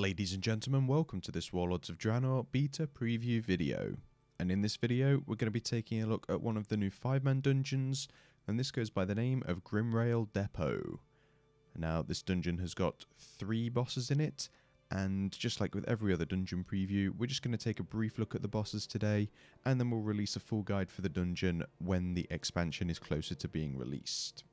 Ladies and gentlemen, welcome to this Warlords of Draenor Beta preview video. And in this video, we're going to be taking a look at one of the new 5-man dungeons, and this goes by the name of Grimrail Depot. Now, this dungeon has got 3 bosses in it, and just like with every other dungeon preview, we're just going to take a brief look at the bosses today, and then we'll release a full guide for the dungeon when the expansion is closer to being released.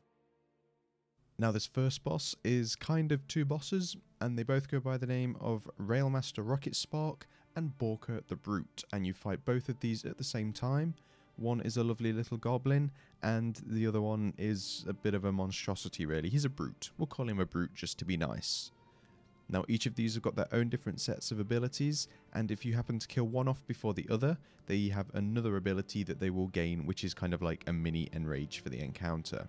Now, this first boss is kind of 2 bosses, and they both go by the name of Railmaster Rocket Spark and Borka the Brute, and you fight both of these at the same time. One is a lovely little goblin, and the other one is a bit of a monstrosity really. He's a brute. We'll call him a brute just to be nice. Now, each of these have got their own different sets of abilities, and if you happen to kill one off before the other, they have another ability that they will gain, which is kind of like a mini enrage for the encounter.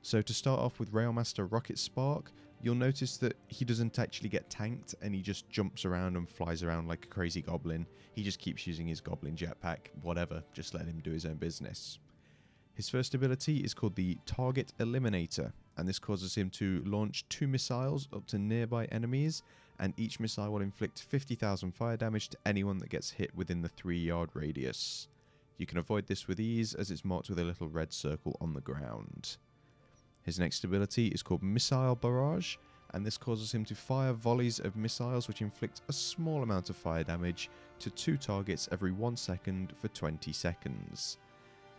So to start off with Railmaster Rocket Spark, you'll notice that he doesn't actually get tanked and he just jumps around and flies around like a crazy goblin. He just keeps using his goblin jetpack, whatever, just let him do his own business. His first ability is called the Target Eliminator, and this causes him to launch 2 missiles up to nearby enemies, and each missile will inflict 50,000 fire damage to anyone that gets hit within the 3-yard radius. You can avoid this with ease as it's marked with a little red circle on the ground. His next ability is called Missile Barrage, and this causes him to fire volleys of missiles which inflict a small amount of fire damage to 2 targets every 1 second for 20 seconds.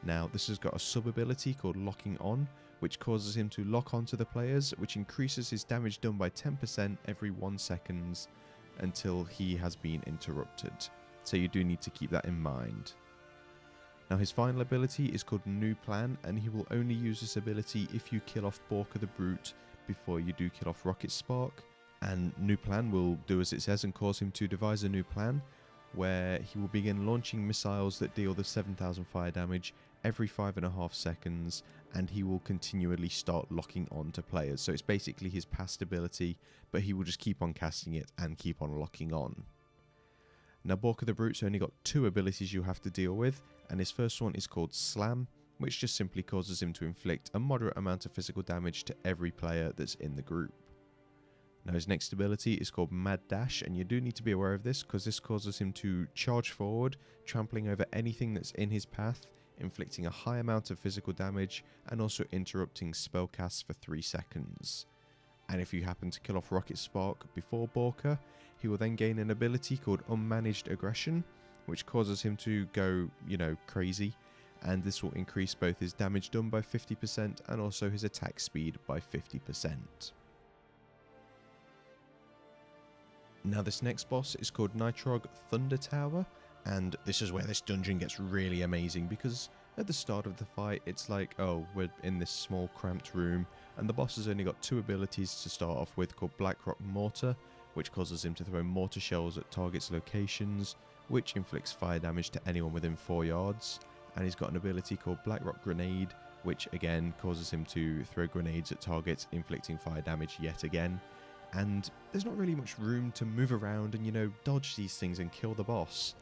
Now, this has got a sub-ability called Locking On, which causes him to lock onto the players, which increases his damage done by 10% every 1 second until he has been interrupted. So you do need to keep that in mind. Now, his final ability is called New Plan, and he will only use this ability if you kill off Borka the Brute before you do kill off Rocket Spark. And New Plan will do as it says and cause him to devise a new plan, where he will begin launching missiles that deal the 7,000 fire damage every 5.5 seconds, and he will continually start locking on to players. So it's basically his past ability, but he will just keep on casting it and keep on locking on. Now, Borka the Brute's only got 2 abilities you have to deal with, and his first one is called Slam, which just simply causes him to inflict a moderate amount of physical damage to every player that's in the group. Now, his next ability is called Mad Dash, and you do need to be aware of this because this causes him to charge forward, trampling over anything that's in his path, inflicting a high amount of physical damage, and also interrupting spellcasts for 3 seconds. And if you happen to kill off Rocket Spark before Borka, he will then gain an ability called Unmanaged Aggression, which causes him to go, crazy, and this will increase both his damage done by 50% and also his attack speed by 50%. Now, this next boss is called Nitrog Thunder Tower, and this is where this dungeon gets really amazing because at the start of the fight it's like, oh, we're in this small cramped room, and the boss has only got 2 abilities to start off with called Blackrock Mortar, which causes him to throw mortar shells at targets' locations, which inflicts fire damage to anyone within 4 yards, and he's got an ability called Blackrock Grenade, which again causes him to throw grenades at targets, inflicting fire damage yet again. And there's not really much room to move around and, dodge these things and kill the boss.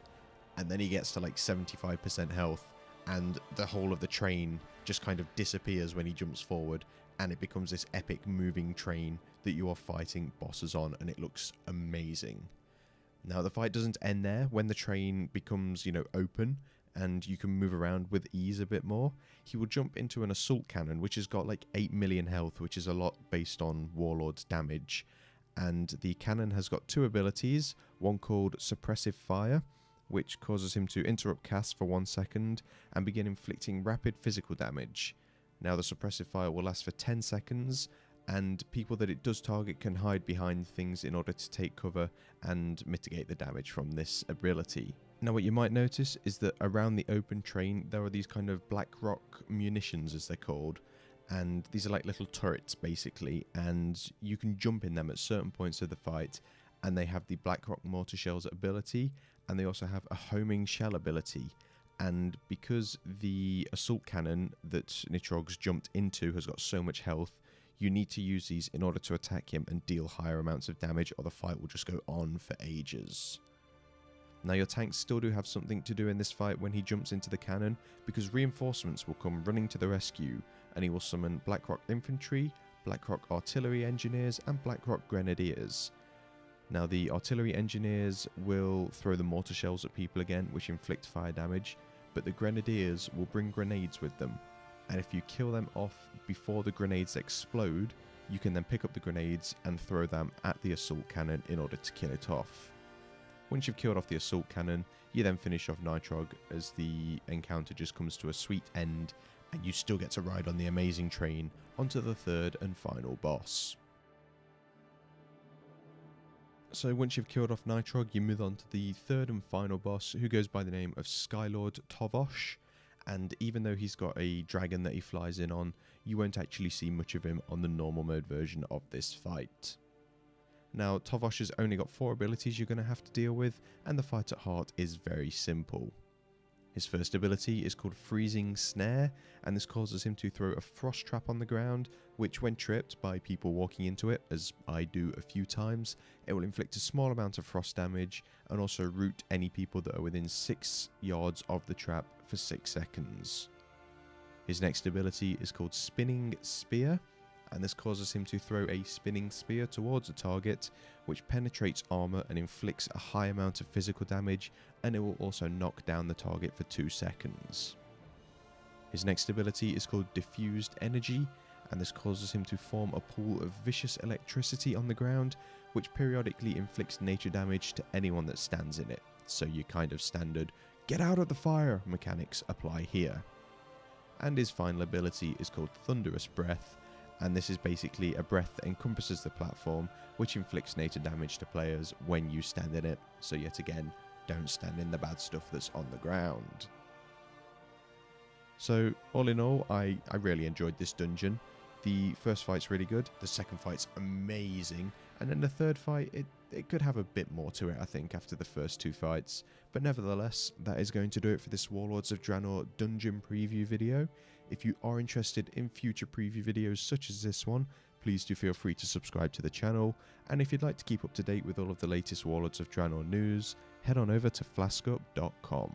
And then he gets to like 75% health, and the whole of the train just kind of disappears when he jumps forward, and it becomes this epic moving train that you are fighting bosses on, and it looks amazing. Now, the fight doesn't end there. When the train becomes, open and you can move around with ease a bit more, he will jump into an assault cannon, which has got like 8 million health, which is a lot based on Warlord's damage. And the cannon has got 2 abilities, one called Suppressive Fire, which causes him to interrupt casts for 1 second and begin inflicting rapid physical damage. Now, the Suppressive Fire will last for 10 seconds, and people that it does target can hide behind things in order to take cover and mitigate the damage from this ability. Now, what you might notice is that around the open train there are these kind of black rock munitions, as they're called, and these are like little turrets basically, and you can jump in them at certain points of the fight, and they have the Blackrock Mortar Shells ability, and they also have a Homing Shell ability. And because the assault cannon that Nitrog's jumped into has got so much health, you need to use these in order to attack him and deal higher amounts of damage, or the fight will just go on for ages. Now, your tanks still do have something to do in this fight when he jumps into the cannon, because reinforcements will come running to the rescue, and he will summon Blackrock Infantry, Blackrock Artillery Engineers, and Blackrock Grenadiers. Now the artillery engineers will throw the mortar shells at people again, which inflict fire damage, but the grenadiers will bring grenades with them, and if you kill them off before the grenades explode, you can then pick up the grenades and throw them at the assault cannon in order to kill it off. Once you've killed off the assault cannon, you then finish off Nitrog as the encounter just comes to a sweet end, and you still get to ride on the amazing train onto the third and final boss. So once you've killed off Nitrog, you move on to the third and final boss, who goes by the name of Skylord Tovosh, and even though he's got a dragon that he flies in on, you won't actually see much of him on the normal mode version of this fight. Now, Tovosh has only got 4 abilities you're going to have to deal with, and the fight at heart is very simple. His first ability is called Freezing Snare, and this causes him to throw a frost trap on the ground, which when tripped by people walking into it, as I do a few times, it will inflict a small amount of frost damage, and also root any people that are within 6 yards of the trap for 6 seconds. His next ability is called Spinning Spear, and this causes him to throw a spinning spear towards a target, which penetrates armor and inflicts a high amount of physical damage, and it will also knock down the target for 2 seconds. His next ability is called Diffused Energy, and this causes him to form a pool of vicious electricity on the ground, which periodically inflicts nature damage to anyone that stands in it. So your kind of standard "get out of the fire" mechanics apply here. And his final ability is called Thunderous Breath, and this is basically a breath that encompasses the platform, which inflicts nature damage to players when you stand in it. So yet again, don't stand in the bad stuff that's on the ground. So all in all, I really enjoyed this dungeon. The first fight's really good, the second fight's amazing, and then the third fight, it could have a bit more to it, I think, after the first 2 fights. But nevertheless, that is going to do it for this Warlords of Draenor dungeon preview video. If you are interested in future preview videos such as this one, please do feel free to subscribe to the channel, and if you'd like to keep up to date with all of the latest Warlords of Draenor news, head on over to flaskup.com.